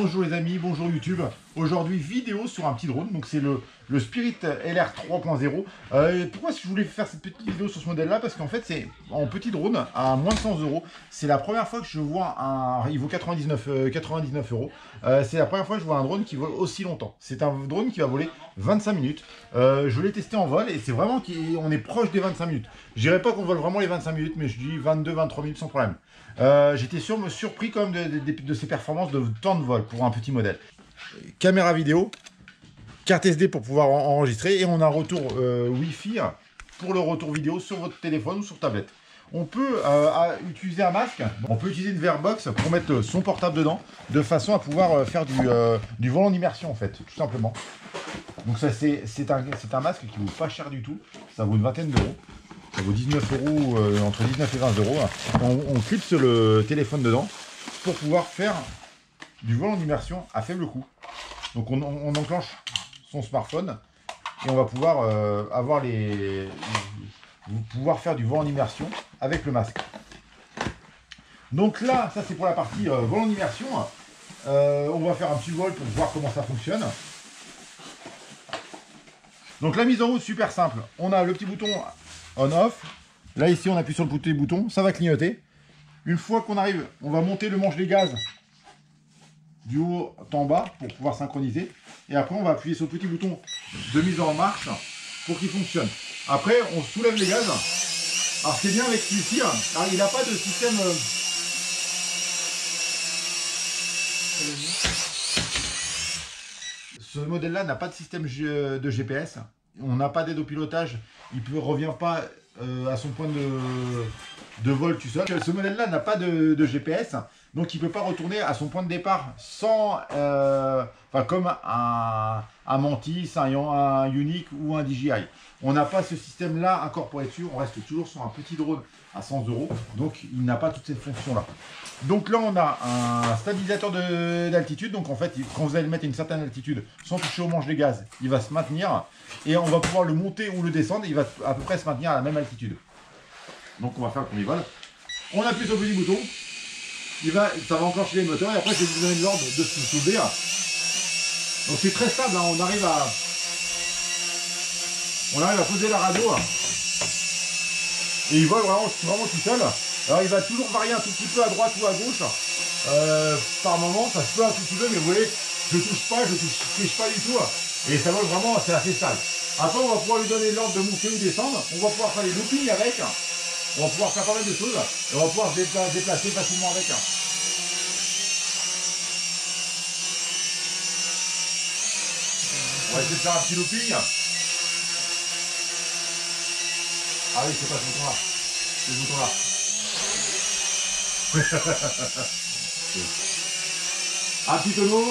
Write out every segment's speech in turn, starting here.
Bonjour les amis, bonjour YouTube. Aujourd'hui vidéo sur un petit drone, donc c'est le Spirit LR 3.0. Pourquoi je voulais faire cette petite vidéo sur ce modèle là? Parce qu'en fait c'est en petit drone à moins de 100 euros. C'est la première fois que je vois un... Il vaut 99 euros. C'est la première fois que je vois un drone qui vole aussi longtemps. C'est un drone qui va voler 25 minutes. Je l'ai testé en vol et c'est vraiment qu'on est proche des 25 minutes. Je dirais pas qu'on vole vraiment les 25 minutes, mais je dis 22-23 minutes sans problème. J'étais surpris quand même de ces performances de temps de vol pour un petit modèle. Caméra vidéo, carte SD pour pouvoir enregistrer et on a un retour Wi-Fi pour le retour vidéo sur votre téléphone ou sur tablette. On peut utiliser un masque, on peut utiliser une Verbox pour mettre son portable dedans de façon à pouvoir faire du vol en immersion en fait, tout simplement. Donc ça c'est un masque qui vaut pas cher du tout, ça vaut une vingtaine d'euros. Ça vaut 19 euros, entre 19 et 20 euros. On clipse le téléphone dedans pour pouvoir faire du vol en immersion à faible coût. Donc on enclenche son smartphone et on va pouvoir pouvoir faire du vol en immersion avec le masque. Donc là, ça c'est pour la partie vol en immersion. On va faire un petit vol pour voir comment ça fonctionne. Donc la mise en route super simple. On a le petit bouton on-off. Là ici on appuie sur le petit bouton, ça va clignoter. Une fois qu'on arrive, on va monter le manche des gaz du haut en bas pour pouvoir synchroniser. Et après on va appuyer sur le petit bouton de mise en marche pour qu'il fonctionne. Après on soulève les gaz. Alors ce qui est bien avec celui-ci, il n'a pas de système... Ce modèle-là n'a pas de système de GPS. On n'a pas d'aide au pilotage. Il ne revient pas à son point de vol tout seul. Ce modèle-là n'a pas de GPS. Donc il ne peut pas retourner à son point de départ sans... comme un Mantis, un Unique ou un DJI. On n'a pas ce système-là incorporé dessus. On reste toujours sur un petit drone à 100 euros. Donc il n'a pas toutes ces fonctions-là. Donc là on a un stabilisateur d'altitude. Donc en fait quand vous allez le mettre à une certaine altitude sans toucher au manche des gaz, il va se maintenir. Et on va pouvoir le monter ou le descendre. Il va à peu près se maintenir à la même altitude. Donc on va faire le premier vol. On appuie sur le petit bouton. Ça va enclencher les moteurs. Et après je vais vous donner l'ordre de se soulever. Donc c'est très stable. On arrive à poser la radio. Et il vole vraiment tout seul. Alors il va toujours varier un tout petit peu à droite ou à gauche. Par moment, ça se peut un tout petit peu, mais vous voyez, je touche pas, je triche pas du tout. Et ça vole vraiment, c'est assez stable. Après, on va pouvoir lui donner l'ordre de monter ou descendre. On va pouvoir faire les loopings avec. On va pouvoir faire pas mal de choses. Et on va pouvoir se déplacer facilement avec. On va essayer de faire un petit looping. Ah oui, c'est pas ce bouton-là. C'est ce bouton-là. Un petit tonneau.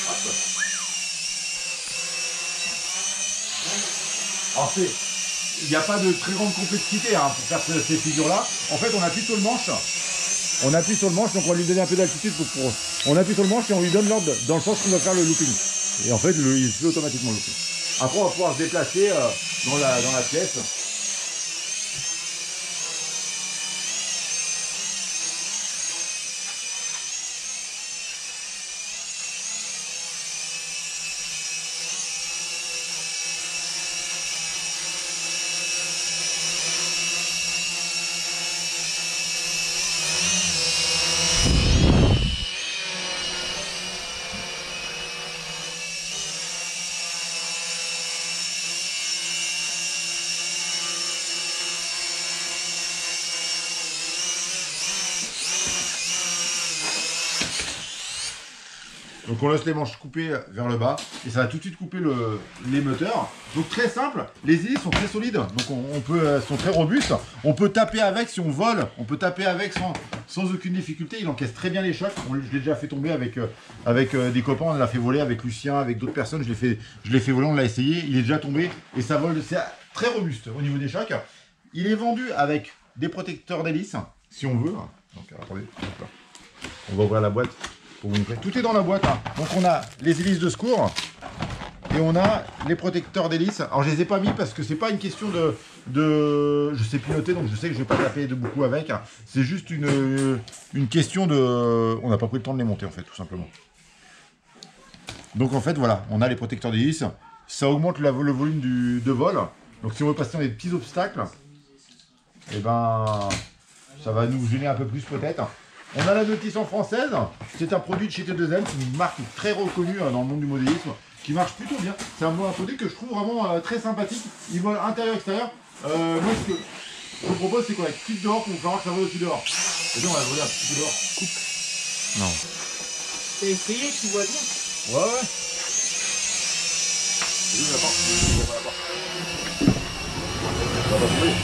Hop. Alors il n'y a pas de très grande complexité pour faire ces figures-là. En fait, on appuie sur le manche. On appuie sur le manche, donc on va lui donner un peu d'altitude on appuie sur le manche et on lui donne l'ordre dans le sens qu'on va faire le looping. Et en fait, il fait automatiquement le looping. Après, on va pouvoir se déplacer dans la pièce. Donc on laisse les manches coupées vers le bas et ça va tout de suite couper les moteurs. Donc très simple, les hélices sont très solides, donc sont très robustes. On peut taper avec si on vole, on peut taper avec sans aucune difficulté. Il encaisse très bien les chocs. Je l'ai déjà fait tomber avec des copains, on l'a fait voler avec Lucien, avec d'autres personnes. Je l'ai fait voler, on l'a essayé, il est déjà tombé et ça vole, c'est très robuste au niveau des chocs. Il est vendu avec des protecteurs d'hélice, si on veut. Donc attendez, on va ouvrir la boîte. Tout est dans la boîte. Donc on a les hélices de secours. Et on a les protecteurs d'hélice. Alors je les ai pas mis parce que c'est pas une question de... Je sais piloter, donc je sais que je vais pas taper de beaucoup avec. C'est juste une question de... On n'a pas pris le temps de les monter en fait, tout simplement. Donc en fait, voilà, on a les protecteurs d'hélice. Ça augmente le volume de vol. Donc si on veut passer dans des petits obstacles, et ben ça va nous gêner un peu plus peut-être. On a la notice en française. C'est un produit de chez T2M, c'est une marque très reconnue dans le monde du modélisme, qui marche plutôt bien. C'est un produit que je trouve vraiment très sympathique. Il vole intérieur-extérieur. Moi, ce que je vous propose, c'est qu'on va quitte dehors pour vous faire voir que ça vole au-dessus dehors. Et bien, on va voler un petit peu dehors. Non. T'as essayé, tu vois bien. Ouais. La porte. Ça va tomber.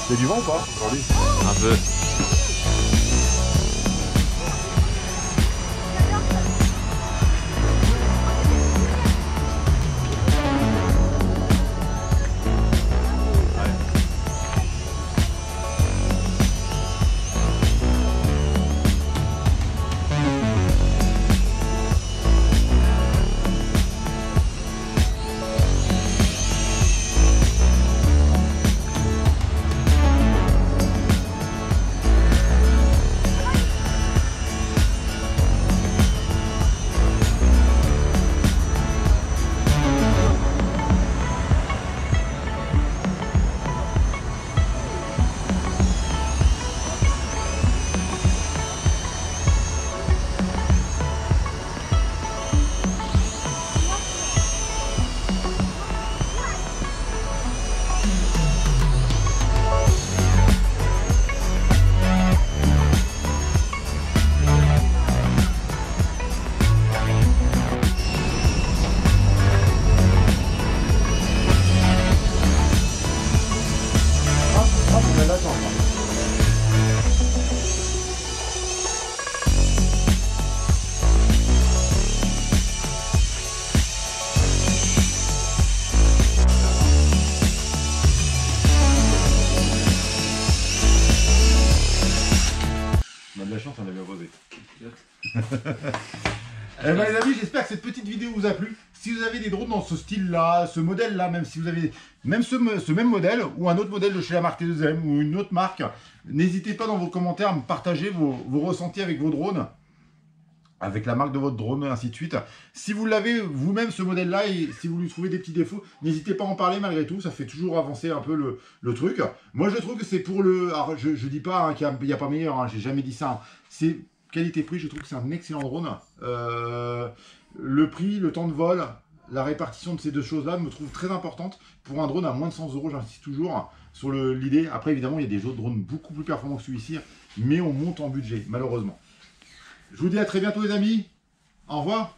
Il y a du vent ou pas aujourd'hui? Un peu. La chance, on a bien posé. Eh ben, les amis, j'espère que cette petite vidéo vous a plu. Si vous avez des drones dans ce style-là, ce modèle-là, même si vous avez même ce même modèle ou un autre modèle de chez la marque T2M ou une autre marque, n'hésitez pas dans vos commentaires à me partager vos ressentis avec vos drones, avec la marque de votre drone, ainsi de suite. Si vous l'avez vous-même ce modèle-là et si vous lui trouvez des petits défauts, n'hésitez pas à en parler malgré tout, ça fait toujours avancer un peu le truc. Moi je trouve que c'est pour le... Alors je dis pas hein, qu'il n'y a pas meilleur, hein, j'ai jamais dit ça. Hein. C'est qualité-prix, je trouve que c'est un excellent drone. Le prix, le temps de vol, la répartition de ces deux choses-là me trouve très importante. Pour un drone à moins de 100 €, j'insiste toujours sur l'idée. Après évidemment il y a des autres drones beaucoup plus performants que celui-ci, mais on monte en budget malheureusement. Je vous dis à très bientôt les amis. Au revoir.